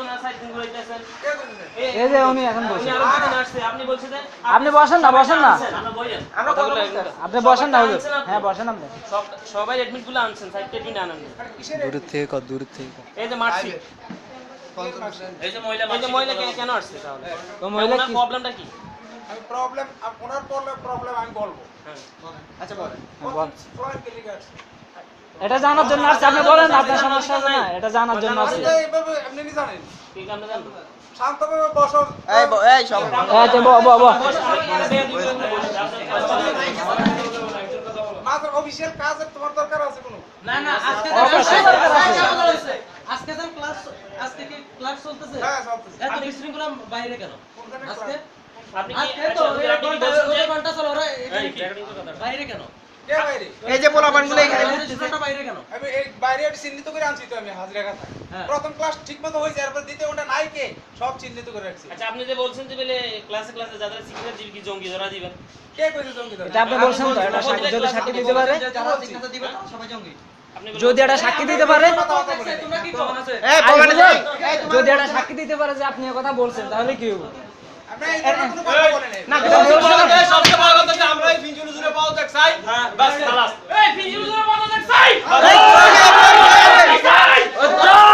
কিছু না সাইড দিন হইতাছেন এই যে উনি এখন বসে উনি আরো দিন আসছে আপনি বলছেন যে আপনি বসেন না আমরা বইয়েন আমরা কথা বলতে আপনি বসেন না হুজুর হ্যাঁ বসেন আপনি সবাই অ্যাডমিট গুলো আনছেন সাইড টেবিল নিয়ে আনেন দূর থেকে এই যে মারছি এই যে মহিলা কেন আসছে তাহলে তো মহিলা কি প্রবলেমটা কি আমি প্রবলেম ওনার প্রবলেম আমি বলবো আচ্ছা বলেন ফ্লোর ক্লিয়ার এটা জানার জন্য আসছে আপনি বলেন না আপনার সমস্যা আছে না এটা জানার জন্য আসছে এইভাবে আপনি নি জানেন ঠিক আমরা জানবো শান্তভাবে বসো এই সব এই যে মাত্র অফিশিয়াল কাজ তোমার দরকার আছে কোনো না না আজকে অবশ্যই দরকার আছে। আজকে তো ক্লাস আজকে কি ক্লাস চলতেছে হ্যাঁ চলতেছে এত বিশৃঙ্খলা বাইরে কেন আজকে আপনি আজকে তো ঘন্টা চলো ওরা বাইরে কেন কে বাইরে এই যে পোলাপানগুলো এখানে স্টুডেন্টটা বাইরে কেন আমি এই বাইরে একটা চিহ্নিত করে আনছি তো আমি হাজিরা কথা হ্যাঁ। প্রথম ক্লাস ঠিকমতো হয়েছে এরপর দ্বিতীয় ওটা নাই কে সব চিহ্নিত করে রাখছি আচ্ছা আপনি যে বলছেন যে বলে ক্লাসে যারা সিগনেচার দিবে কি জঙ্গি ধরা দিবেন কে কইছে জঙ্গি ধরে এটা আপনি বলছেন তো এটা যদি সাক্ষী দিতে পারে যারা সিগনেচার দিবে সবাই জঙ্গি আপনি যদি এটা সাক্ষী দিতে পারে তোমরা কি কো এই আই পোলাপান বলুন, যদি এটা সাক্ষী দিতে পারে যে আপনি এই কথা বলছেন তাহলে কি হবে আপনি এই ধরনের কোনো কথা বলেন না